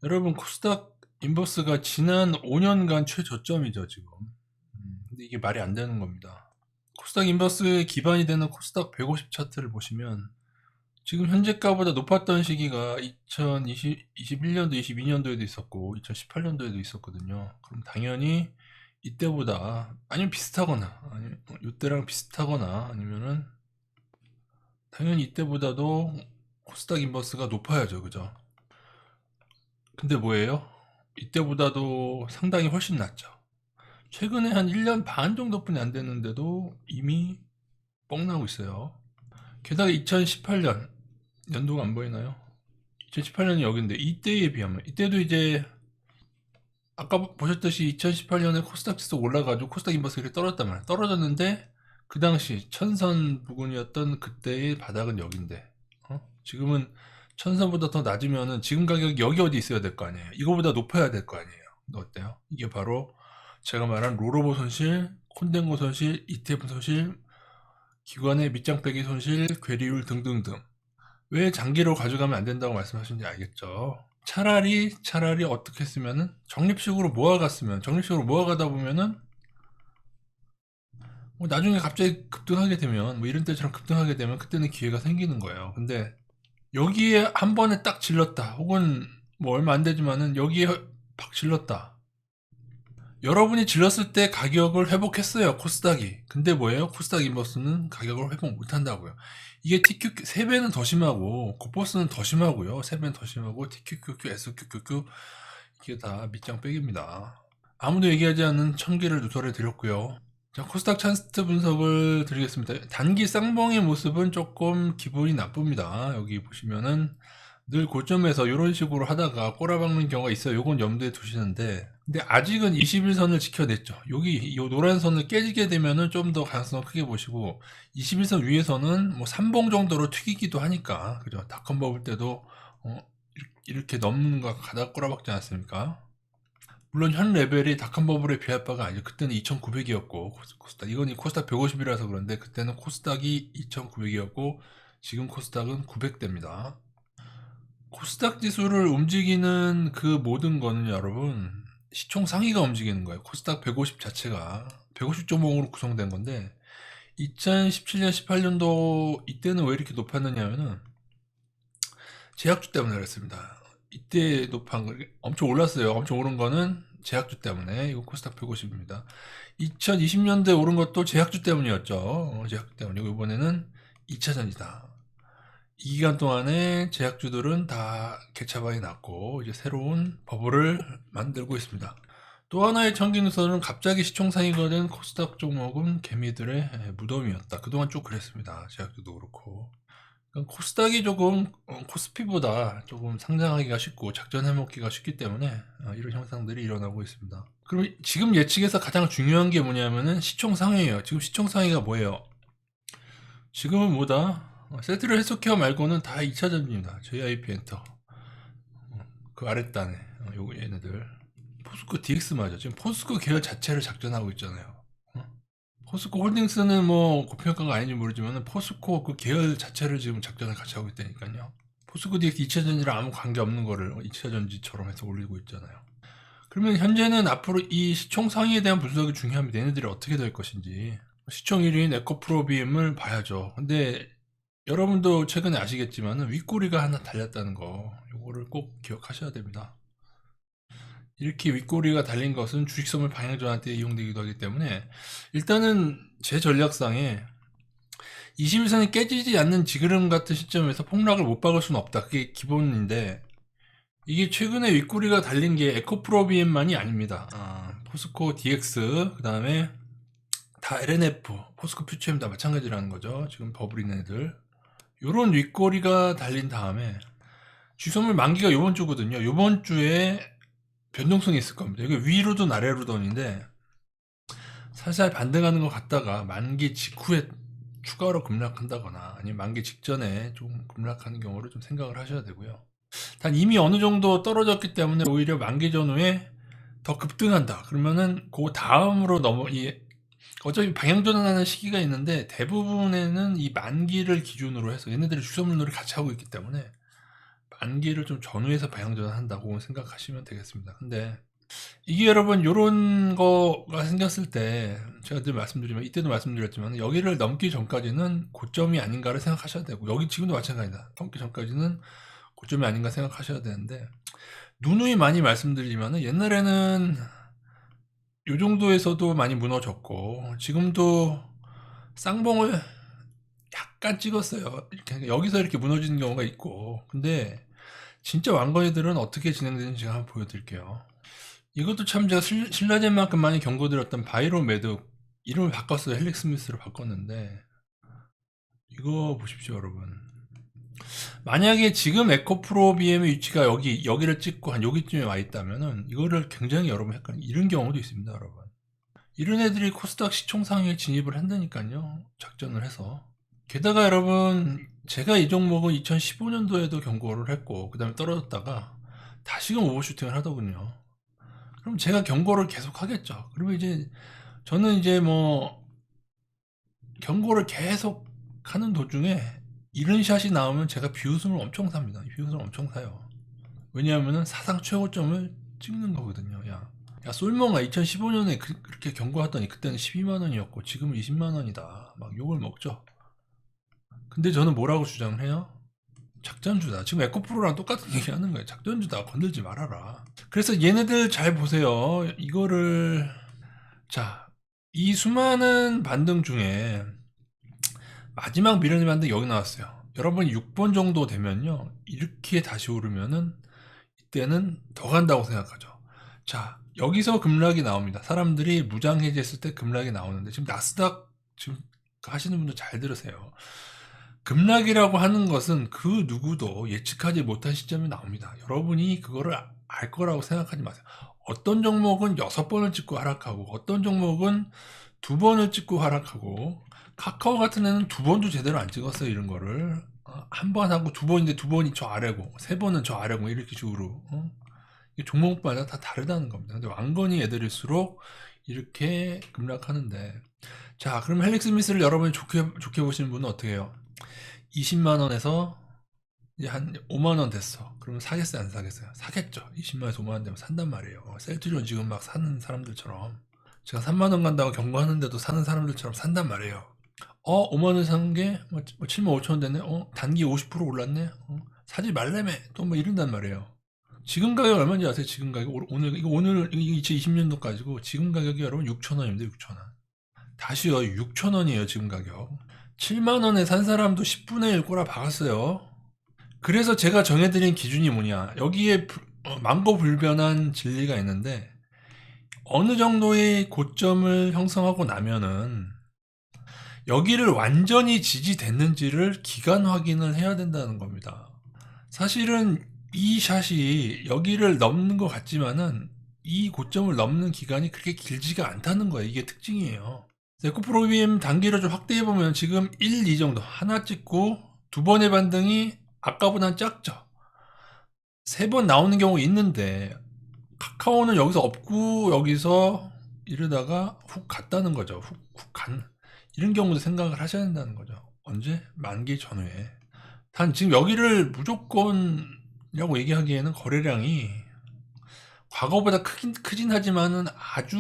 여러분, 코스닥 인버스가 지난 5년간 최저점이죠, 지금. 근데 이게 말이 안 되는 겁니다. 코스닥 인버스의 기반이 되는 코스닥 150 차트를 보시면 지금 현재가보다 높았던 시기가 2021년도, 22년도에도 있었고 2018년도에도 있었거든요. 그럼 당연히 이때보다 아니면 비슷하거나 아니면 이때랑 비슷하거나 아니면은 당연히 이때보다도 코스닥 인버스가 높아야죠, 그죠? 근데 뭐예요? 이때보다도 상당히 훨씬 낮죠. 최근에 한 1년 반 정도뿐이 안 됐는데도 이미 뻥 나고 있어요. 게다가 2018년 연도가 안 보이나요? 2018년이 여기인데 이때에 비하면 이때도 이제 아까 보셨듯이 2018년에 코스닥 지수 올라가지고 코스닥 인버스가 이렇게 떨어졌단 말이에요. 떨어졌는데 그 당시 천선 부근이었던 그때의 바닥은 여긴데 지금은 천선보다 더 낮으면은 지금 가격이 여기 어디 있어야 될 거 아니에요. 이거보다 높아야 될 거 아니에요. 어때요? 이게 바로 제가 말한 롤오버 손실, 콘덴고 손실, ETF 손실, 기관의 밑장 빼기 손실, 괴리율 등등등. 왜 장기로 가져가면 안 된다고 말씀하시는지 알겠죠? 차라리 어떻게 했으면은 적립식으로 모아가다 보면은 뭐 나중에 갑자기 급등하게 되면 뭐 이런 때처럼 급등하게 되면 그때는 기회가 생기는 거예요. 근데 여기에 한 번에 딱 질렀다. 혹은 뭐 얼마 안 되지만은 여기에 팍 질렀다. 여러분이 질렀을 때 가격을 회복했어요. 코스닥이. 근데 뭐예요? 코스닥 인버스는 가격을 회복 못 한다고요. 이게 TQQ 3배는 더 심하고 코퍼스는 더 심하고요. 3배는 더 심하고 TQQQ, SQQQ 이게 다 밑장 빼기입니다. 아무도 얘기하지 않는 천기를 누설해 드렸고요. 자, 코스닥 차트 분석을 드리겠습니다. 단기 쌍봉의 모습은 조금 기분이 나쁩니다. 여기 보시면은 늘 고점에서 이런 식으로 하다가 꼬라박는 경우가 있어요. 요건 염두에 두시는데 근데 아직은 21선을 지켜냈죠. 여기 이 노란 선을 깨지게 되면은 좀 더 가능성을 크게 보시고 21선 위에서는 뭐 3봉 정도로 튀기기도 하니까 그죠. 닷컴 버블 때도 어, 이렇게 넘는 거 가다 꼬라박지 않았습니까? 물론 현 레벨이 닷컴 버블에 비할 바가 아니죠. 그때는 2900이었고 코스닥 이건 코스닥 150이라서 그런데 그때는 코스닥이 2900이었고 지금 코스닥은 900대입니다. 코스닥 지수를 움직이는 그 모든 거는 여러분 시총 상위가 움직이는 거예요. 코스닥 150 자체가 150종목으로 구성된 건데 2017년 18년도 이때는 왜 이렇게 높았느냐 하면은 제약주 때문에 그랬습니다. 이때 높은 거 엄청 올랐어요. 엄청 오른 거는 제약주 때문에 이거 코스닥 150입니다. 2020년대 오른 것도 제약주 때문이었죠. 제약주 때문이고 이번에는 2차전이다. 이 기간 동안에 제약주들은 다 개차반이 났고 이제 새로운 버블을 만들고 있습니다. 또 하나의 청기누설은 갑자기 시총상위가 된 코스닥 종목은 개미들의 무덤이었다. 그동안 쭉 그랬습니다. 제약주도 그렇고. 그러니까 코스닥이 조금 코스피보다 조금 상장하기가 쉽고 작전해먹기가 쉽기 때문에 이런 현상들이 일어나고 있습니다. 그럼 지금 예측에서 가장 중요한 게 뭐냐면은 시총상위예요. 지금 시총상위가 뭐예요? 지금은 뭐다? 세트를 해석해요 말고는 다 2차전입니다. JIP 엔터. 그 아랫단에 요거 얘네들. 포스코 DX 맞아. 지금 포스코 계열 자체를 작전하고 있잖아요. 포스코 홀딩스는 뭐 고평가가 아닌지 모르지만 포스코 그 계열 자체를 지금 작전을 같이 하고 있다니까요. 포스코 DX 2차전지랑 아무 관계 없는 거를 2차전지처럼 해서 올리고 있잖아요. 그러면 현재는 앞으로 이 시총 상위에 대한 분석이 중요합니다. 얘네들이 어떻게 될 것인지. 시총 1위인 에코프로비엠을 봐야죠. 근데 여러분도 최근에 아시겠지만 윗꼬리가 하나 달렸다는 거 요거를 꼭 기억하셔야 됩니다. 이렇게 윗꼬리가 달린 것은 주식선물 방향전환 때 이용되기도 하기 때문에 일단은 제 전략상에 21선이 깨지지 않는 지금 같은 시점에서 폭락을 못 박을 수는 없다. 그게 기본인데 이게 최근에 윗꼬리가 달린 게 에코프로비엠만이 아닙니다. 포스코 DX 그 다음에 다 LNF 포스코 퓨처엠 다 마찬가지라는 거죠. 지금 버블 있는 애들 요런 윗꼬리가 달린 다음에 주선물 만기가 요번 주거든요. 요번 주에 변동성이 있을 겁니다. 이게 위로든 아래로든인데 살살 반등하는 것 같다가 만기 직후에 추가로 급락한다거나 아니면 만기 직전에 좀 급락하는 경우를 좀 생각을 하셔야 되고요. 단 이미 어느 정도 떨어졌기 때문에 오히려 만기 전후에 더 급등한다. 그러면은 그 다음으로 어차피 방향 전환하는 시기가 있는데 대부분에는 이 만기를 기준으로 해서 얘네들이 주선물놀이 같이 하고 있기 때문에 만기를 좀 전후해서 방향전환한다고 생각하시면 되겠습니다. 근데 이게 여러분 요런 거가 생겼을 때 제가 늘 말씀드리면 이때도 말씀드렸지만 여기를 넘기 전까지는 고점이 아닌가를 생각하셔야 되고 여기 지금도 마찬가지다. 넘기 전까지는 고점이 아닌가 생각하셔야 되는데 누누이 많이 말씀드리지만 옛날에는 요 정도에서도 많이 무너졌고 지금도 쌍봉을 약간 찍었어요. 이렇게 여기서 이렇게 무너지는 경우가 있고 근데 진짜 왕거래들은 어떻게 진행되는지 제가 한번 보여드릴게요. 이것도 참 제가 신라젠만큼 많이 경고드렸던 바이로메드 이름을 바꿨어요. 헬릭 스미스로 바꿨는데 이거 보십시오 여러분. 만약에 지금 에코프로 BM의 위치가 여기를 찍고 한 여기쯤에 와 있다면은 이거를 굉장히 여러분 헷갈리는 이런 경우도 있습니다 여러분. 이런 애들이 코스닥 시총상위에 진입을 한다니까요. 작전을 해서. 게다가 여러분 제가 이 종목은 2015년도에도 경고를 했고 그 다음에 떨어졌다가 다시금 오버슈팅을 하더군요. 그럼 제가 경고를 계속 하겠죠. 그러면 이제 저는 이제 뭐 경고를 계속 하는 도중에 이런 샷이 나오면 제가 비웃음을 엄청 삽니다. 비웃음을 엄청 사요. 왜냐하면 사상 최고점을 찍는 거거든요. 야 솔몽아 2015년에 그렇게 경고하더니 그때는 12만원이었고 지금은 20만원이다. 막 욕을 먹죠. 근데 저는 뭐라고 주장을 해요? 작전주다. 지금 에코프로랑 똑같은 얘기 하는 거예요. 작전주다. 건들지 말아라. 그래서 얘네들 잘 보세요. 이거를 자, 이 수많은 반등 중에 마지막 미련의 반등 여기 나왔어요. 여러분 6번 정도 되면요. 이렇게 다시 오르면은 이때는 더 간다고 생각하죠. 자, 여기서 급락이 나옵니다. 사람들이 무장 해제했을 때 급락이 나오는데 지금 나스닥 지금 하시는 분들 잘 들으세요. 급락이라고 하는 것은 그 누구도 예측하지 못한 시점이 나옵니다. 여러분이 그거를 알 거라고 생각하지 마세요. 어떤 종목은 6번을 찍고 하락하고 어떤 종목은 2번을 찍고 하락하고 카카오 같은 애는 2번도 제대로 안 찍었어요. 이런 거를 한 번 하고 2번인데 2번이 저 아래고 3번은 저 아래고 이렇게 식으로 종목마다 다 다르다는 겁니다. 근데 왕건이 애들일수록 이렇게 급락하는데 자 그럼 헬릭 스미스를 여러분이 좋게 보시는 분은 어떻게 해요? 20만원에서 이제 한 5만원 됐어. 그러면 사겠어요? 안 사겠어요? 사겠죠. 20만원에서 5만원 되면 산단 말이에요. 셀트리온 지금 막 사는 사람들처럼 제가 3만원 간다고 경고하는데도 사는 사람들처럼 산단 말이에요. 5만원 산 게 7만 5천원 됐네. 단기 50% 올랐네. 사지 말래매. 또 뭐 이런단 말이에요. 지금 가격 얼마인지 아세요? 지금 가격 오늘 이거 2020년도까지고 지금 가격이 여러분 6천원입니다. 6천원. 다시요. 6천원이에요. 지금 가격. 7만원에 산 사람도 10분의 1 꼬라 박았어요. 그래서 제가 정해드린 기준이 뭐냐. 여기에 망고불변한 진리가 있는데 어느 정도의 고점을 형성하고 나면은 여기를 완전히 지지됐는지를 기간 확인을 해야 된다는 겁니다. 사실은 이 샷이 여기를 넘는 것 같지만은 이 고점을 넘는 기간이 그렇게 길지가 않다는 거예요. 이게 특징이에요. 에코프로 BM 단기를 좀 확대해보면 지금 1, 2 정도 하나 찍고 2번의 반등이 아까보단 작죠. 3번 나오는 경우 있는데 카카오는 여기서 없고 여기서 이러다가 훅 갔다는 거죠. 훅 간. 이런 경우도 생각을 하셔야 된다는 거죠. 언제? 만기 전후에. 단 지금 여기를 무조건이라고 얘기하기에는 거래량이 과거보다 크진 하지만은 아주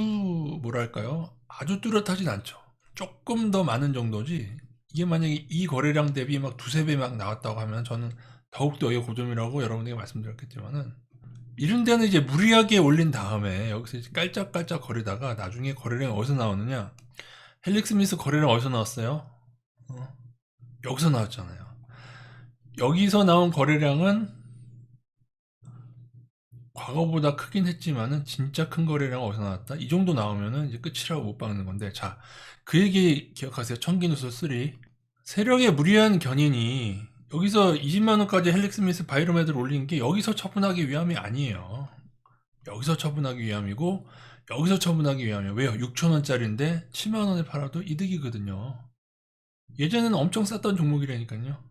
뭐랄까요? 아주 뚜렷하진 않죠. 조금 더 많은 정도지. 이게 만약에 이 거래량 대비 막 2~3배 막 나왔다고 하면 저는 더욱더 여기가 고점이라고 여러분에게 말씀드렸겠지만은 이런 데는 이제 무리하게 올린 다음에 여기서 이제 깔짝깔짝 거리다가 나중에 거래량이 어디서 나오느냐? 헬릭 스미스 거래량 어디서 나왔어요? 여기서 나왔잖아요. 여기서 나온 거래량은 과거보다 크긴 했지만은 진짜 큰 거래량 어디서 나왔다? 이 정도 나오면은 이제 끝이라고 못 박는 건데 자, 그 얘기 기억하세요. 청기누수 3. 세력의 무리한 견인이 여기서 20만원까지 헬릭 스미스 바이로메드를 올린 게 여기서 처분하기 위함이 아니에요. 여기서 처분하기 위함이고 여기서 처분하기 위함이에요. 왜요? 6천원짜리인데 7만원에 팔아도 이득이거든요. 예전에는 엄청 쌌던 종목이라니까요.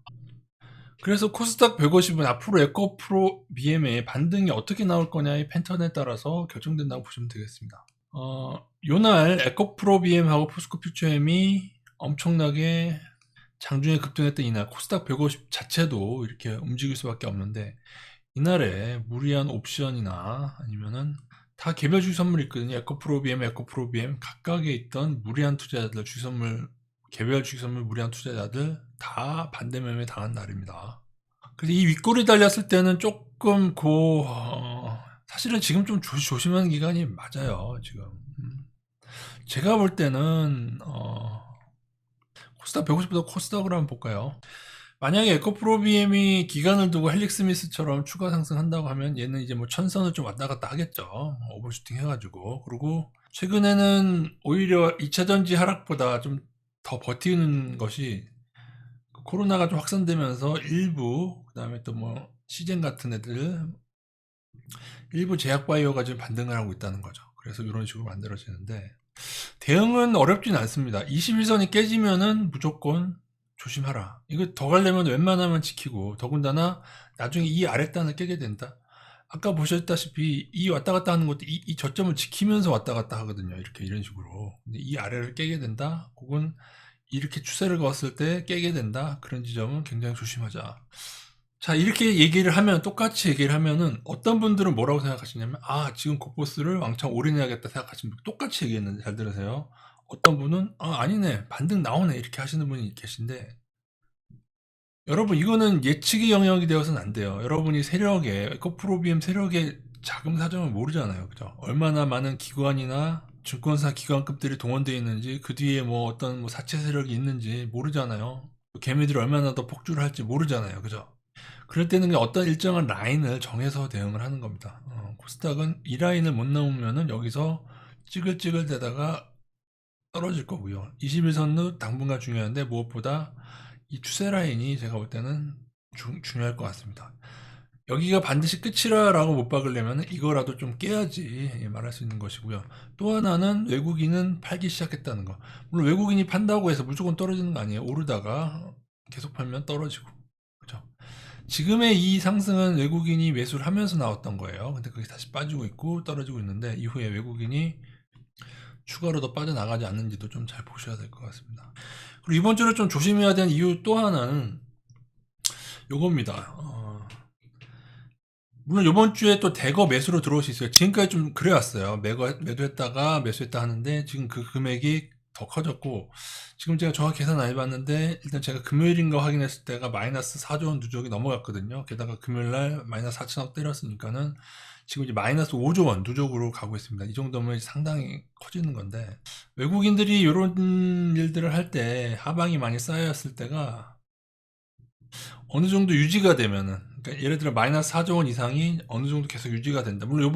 그래서 코스닥 150은 앞으로 에코프로 BM의 반등이 어떻게 나올 거냐의 패턴에 따라서 결정된다고 보시면 되겠습니다. 요날 에코프로 BM하고 포스코 퓨처엠이 엄청나게 장중에 급등했던 이날 코스닥 150 자체도 이렇게 움직일 수밖에 없는데, 이날에 무리한 옵션이나 아니면은 다 개별 주식선물이 있거든요. 에코프로비엠 각각에 있던 무리한 투자자들, 주식선물 개별 주식선물 무리한 투자자들 다 반대 매매 당한 날입니다. 그래서 이 윗골이 달렸을 때는 조금 사실은 지금 좀 조심하는 기간이 맞아요. 지금 제가 볼 때는 코스닥 150보다 코스닥으로 한번 볼까요? 만약에 에코프로비엠이 기간을 두고 헬릭스미스처럼 추가 상승한다고 하면 얘는 이제 뭐 천선을 좀 왔다 갔다 하겠죠. 오버슈팅 해가지고. 그리고 최근에는 오히려 2차전지 하락보다 좀 더 버티는 것이 코로나가 좀 확산되면서 일부, 그 다음에 또 뭐 시젠 같은 애들, 일부 제약바이오가 지금 반등을 하고 있다는 거죠. 그래서 이런 식으로 만들어지는데, 대응은 어렵진 않습니다. 21선이 깨지면은 무조건 조심하라. 이거 더 가려면 웬만하면 지키고, 더군다나 나중에 이 아랫단을 깨게 된다. 아까 보셨다시피 이 왔다 갔다 하는 것도 이 저점을 지키면서 왔다 갔다 하거든요. 이렇게 이런 식으로. 근데 이 아래를 깨게 된다. 혹은 이렇게 추세를 그었을 때 깨게 된다. 그런 지점은 굉장히 조심하자. 자, 이렇게 얘기를 하면, 똑같이 얘기를 하면은 어떤 분들은 뭐라고 생각하시냐면, 지금 코포스를 왕창 올인해야겠다 생각하시는 분, 똑같이 얘기했는데 잘 들으세요. 어떤 분은 아니네, 반등 나오네, 이렇게 하시는 분이 계신데, 여러분 이거는 예측의 영역이 되어서는 안 돼요. 여러분이 세력에, 에코프로비엠 세력의 자금 사정을 모르잖아요. 그죠? 얼마나 많은 기관이나 증권사 기관급들이 동원되어 있는지, 그 뒤에 뭐 어떤 뭐 사채 세력이 있는지 모르잖아요. 개미들이 얼마나 더 폭주를 할지 모르잖아요. 그죠? 그럴 때는 그냥 어떤 일정한 라인을 정해서 대응을 하는 겁니다. 코스닥은 이 라인을 못 넘으면은 여기서 찌글찌글 대다가 떨어질 거고요. 21선도 당분간 중요한데 무엇보다 이 추세 라인이 제가 볼 때는 중요할 것 같습니다. 여기가 반드시 끝이라고 못 박으려면 이거라도 좀 깨야지 말할 수 있는 것이고요. 또 하나는 외국인은 팔기 시작했다는 거. 물론 외국인이 판다고 해서 무조건 떨어지는 거 아니에요. 오르다가 계속 팔면 떨어지고. 그죠? 지금의 이 상승은 외국인이 매수를 하면서 나왔던 거예요. 근데 그게 다시 빠지고 있고 떨어지고 있는데, 이후에 외국인이 추가로 더 빠져나가지 않는지도 좀 잘 보셔야 될 것 같습니다. 그리고 이번 주를 좀 조심해야 되는 이유 또 하나는 요겁니다. 물론 이번 주에 또 대거 매수로 들어올 수 있어요. 지금까지 좀 그래왔어요. 매도했다가 매수했다 하는데, 지금 그 금액이 더 커졌고, 지금 제가 정확히 계산 안 해봤는데, 일단 제가 금요일인가 확인했을 때가 마이너스 4조 원 누적이 넘어갔거든요. 게다가 금요일날 마이너스 4천억 때렸으니까는 지금 이제 마이너스 5조 원 누적으로 가고 있습니다. 이 정도면 상당히 커지는 건데, 외국인들이 이런 일들을 할 때 하방이 많이 쌓였을 때가 어느 정도 유지가 되면은, 그러니까 예를 들어 마이너스 4조 원 이상이 어느 정도 계속 유지가 된다. 물론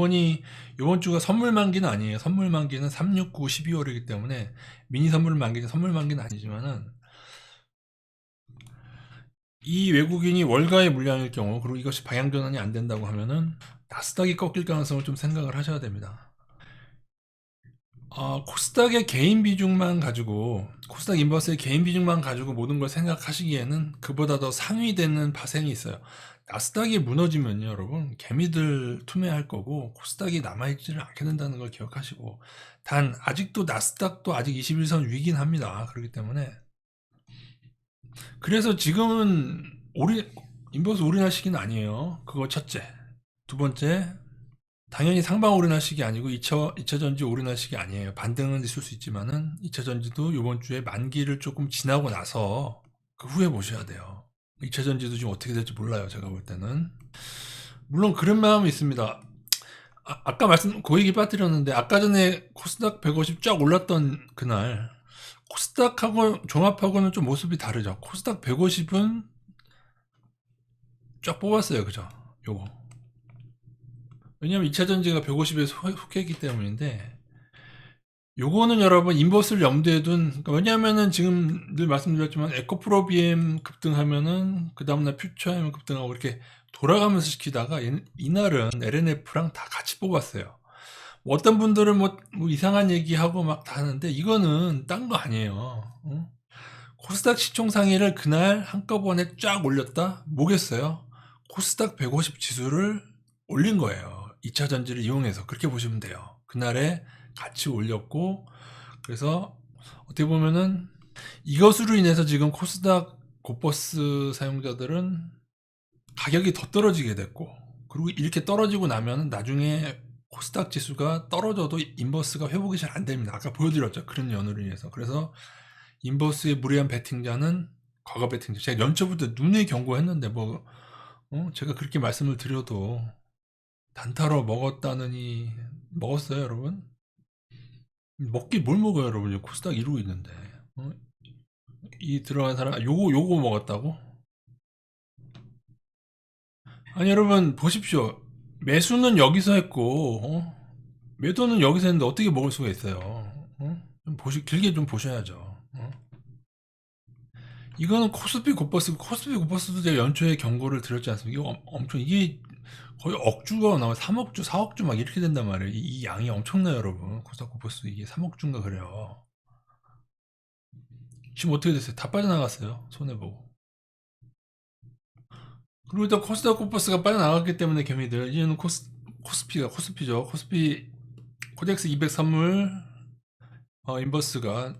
이번 주가 선물 만기는 아니에요. 선물 만기는 3, 6, 9, 12월이기 때문에 미니 선물 만기는 아니지만은, 이 외국인이 월가의 물량일 경우, 그리고 이것이 방향 전환이 안 된다고 하면은 나스닥이 꺾일 가능성을 좀 생각을 하셔야 됩니다. 코스닥의 개인 비중만 가지고, 코스닥 인버스의 개인 비중만 가지고 모든 걸 생각하시기에는 그보다 더 상위되는 파생이 있어요. 나스닥이 무너지면요, 여러분, 개미들 투매할 거고, 코스닥이 남아있지를 않게 된다는 걸 기억하시고, 단, 아직도 나스닥도 아직 21선 위긴 합니다. 그렇기 때문에. 그래서 지금은 인버스 올인할 시기는 아니에요. 그거 첫째. 두 번째, 당연히 상방 올인할 시기 아니고 2차전지 올인할 시기 아니에요. 반등은 있을 수 있지만은 2차전지도 이번 주에 만기를 조금 지나고 나서 그 후에 보셔야 돼요. 2차전지도 지금 어떻게 될지 몰라요. 제가 볼 때는. 물론 그런 마음이 있습니다. 아까 그 얘기 빠뜨렸는데, 아까 전에 코스닥 150 쫙 올랐던 그날 코스닥하고 종합하고는 좀 모습이 다르죠. 코스닥 150은 쫙 뽑았어요. 그죠? 요거. 왜냐면 2차전지가 150에 속했기 때문인데, 요거는 여러분 인버스를 염두에 둔, 그러니까 왜냐면은 지금 늘 말씀드렸지만 에코프로비엠 급등하면은 그 다음날 퓨처엠 급등하고 이렇게 돌아가면서 시키다가 이날은 LNF랑 다 같이 뽑았어요. 어떤 분들은 뭐 이상한 얘기하고 막 다 하는데, 이거는 딴 거 아니에요. 코스닥 시총 상위를 그날 한꺼번에 쫙 올렸다? 뭐겠어요? 코스닥 150 지수를 올린 거예요. 2차 전지를 이용해서. 그렇게 보시면 돼요. 그날에 같이 올렸고, 그래서 어떻게 보면은 이것으로 인해서 지금 코스닥 곧버스 사용자들은 가격이 더 떨어지게 됐고, 그리고 이렇게 떨어지고 나면 나중에 코스닥 지수가 떨어져도 인버스가 회복이 잘 안 됩니다. 아까 보여드렸죠. 그런 연으로 인해서. 그래서 인버스의 무리한 베팅자는 과거 베팅자. 제가 연초부터 눈에 경고했는데 제가 그렇게 말씀을 드려도 단타로 먹었다느니 먹었어요, 여러분? 먹기 뭘 먹어요, 여러분? 코스닥 이루고 있는데. 이 들어간 사람 요거 먹었다고? 아니 여러분 보십시오. 매수는 여기서 했고 매도는 여기서 했는데 어떻게 먹을 수가 있어요? 좀 길게 좀 보셔야죠. 이거는 코스피 곧버스도 제가 연초에 경고를 드렸지 않습니까? 이거 엄청 이게 거의 억주가 나와 3억주, 4억주 막 이렇게 된단 말이에요. 이 양이 엄청나요, 여러분. 코스닥 곧버스 이게 3억주인가 그래요. 지금 어떻게 됐어요? 다 빠져나갔어요. 손해보고. 그리고 일단 코스닥 곧버스가 빠져나갔기 때문에 개미들 이제는 코스피죠. 코스피 코덱스 200 선물 인버스가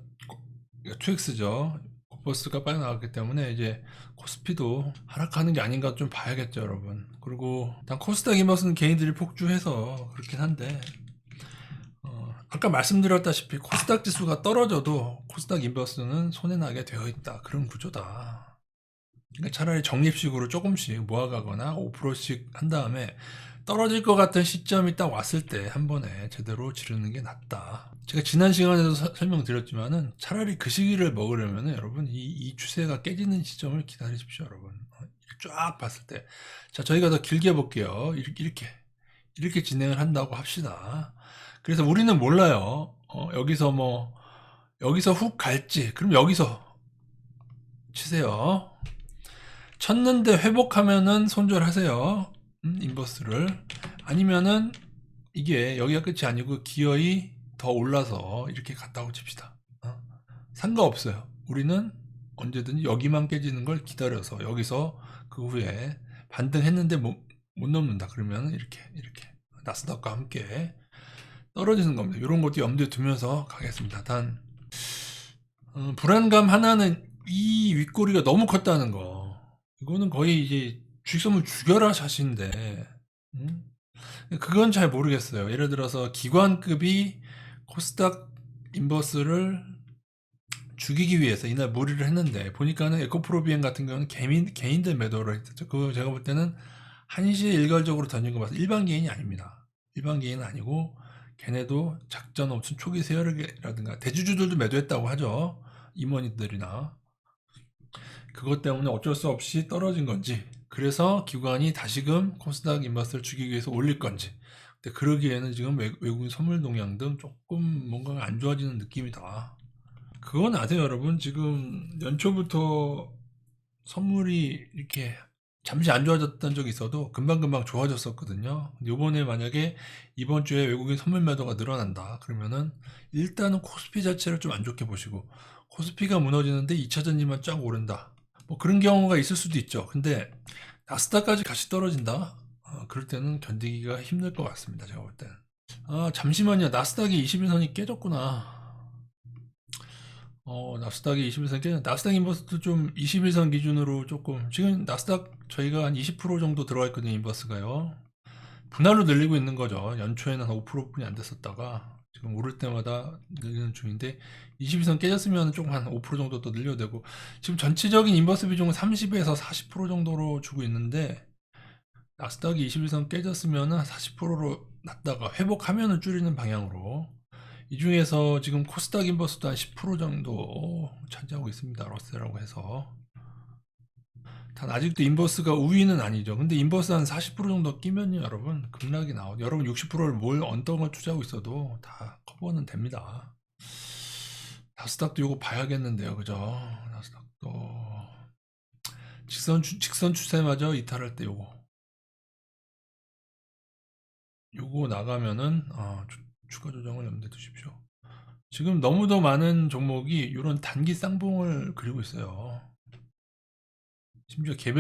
투엑스죠. 곧버스가 빠져나갔기 때문에 이제 코스피도 하락하는 게 아닌가 좀 봐야겠죠, 여러분. 그리고 일단 코스닥 인버스는 개인들이 폭주해서 그렇긴 한데 아까 말씀드렸다시피 코스닥 지수가 떨어져도 코스닥 인버스는 손해나게 되어 있다. 그런 구조다. 그러니까 차라리 적립식으로 조금씩 모아가거나 5%씩 한 다음에 떨어질 것 같은 시점이 딱 왔을 때 한 번에 제대로 지르는 게 낫다. 제가 지난 시간에도 설명드렸지만은 차라리 그 시기를 먹으려면 여러분 이 추세가 깨지는 시점을 기다리십시오, 여러분. 쫙 봤을 때. 자, 저희가 더 길게 볼게요. 이렇게 진행을 한다고 합시다. 그래서 우리는 몰라요. 여기서 훅 갈지. 그럼 여기서 치세요. 쳤는데 회복하면은 손절하세요. 인버스를. 아니면은 이게 여기가 끝이 아니고 기어이 더 올라서 이렇게 갔다고 칩시다. 상관없어요. 우리는 언제든지 여기만 깨지는 걸 기다려서 여기서 그 후에 반등했는데 못 넘는다. 그러면 이렇게 나스닥과 함께 떨어지는 겁니다. 이런 것도 염두에 두면서 가겠습니다. 단 불안감 하나는 이 윗꼬리가 너무 컸다는 거. 이거는 거의 이제 주식선물 죽여라 샷인데 그건 잘 모르겠어요. 예를 들어서 기관급이 코스닥 인버스를 죽이기 위해서 이날 무리를 했는데 보니까는 에코프로비엔 같은 경우는 개인들 매도를 했죠. 그거 제가 볼 때는 한시에 일괄적으로 던진 거 봐서 일반 개인이 아닙니다. 일반 개인은 아니고 걔네도 작전 없은 초기 세열이라든가 대주주들도 매도했다고 하죠. 임원이들이나 그것 때문에 어쩔 수 없이 떨어진 건지 그래서 기관이 다시금 코스닥 인버스를 죽이기 위해서 올릴 건지 근데 그러기에는 지금 외국인 선물 동향 등 조금 뭔가 안 좋아지는 느낌이다. 그건 아세요, 여러분? 지금 연초부터 선물이 이렇게 잠시 안 좋아졌던 적이 있어도 금방금방 좋아졌었거든요. 근데 요번에 만약에 이번 주에 외국인 선물 매도가 늘어난다. 그러면은 일단은 코스피 자체를 좀 안 좋게 보시고 코스피가 무너지는데 2차 전지만 쫙 오른다. 뭐 그런 경우가 있을 수도 있죠. 근데 나스닥까지 같이 떨어진다? 그럴 때는 견디기가 힘들 것 같습니다. 제가 볼 때는. 잠시만요. 나스닥이 21선이 깨졌구나. 나스닥이 21선 깨졌 나스닥 인버스도 좀 21선 기준으로 조금 지금 나스닥 저희가 한 20% 정도 들어가 있거든요. 인버스가요. 분할로 늘리고 있는 거죠. 연초에는 한 5%뿐이 안 됐었다가 지금 오를 때마다 늘리는 중인데 21선 깨졌으면 조금 한 5% 정도 더 늘려도 되고 지금 전체적인 인버스 비중은 30에서 40% 정도로 주고 있는데 나스닥이 21선 깨졌으면 40%로 났다가 회복하면은 줄이는 방향으로 이 중에서 지금 코스닥 인버스도 한 10% 정도 차지하고 있습니다. 러셀이라고 해서 단 아직도 인버스가 우위는 아니죠. 근데 인버스 한 40% 정도 끼면요, 여러분 급락이 나오죠. 여러분 60%를 뭘 언덕을 투자하고 있어도 다 커버는 됩니다. 나스닥도 이거 봐야겠는데요, 그죠? 나스닥도 직선 추세마저 이탈할 때 요거 나가면은 추가 조정을 염두에 두십시오. 지금 너무도 많은 종목이 이런 단기 쌍봉을 그리고 있어요. 심지어 개별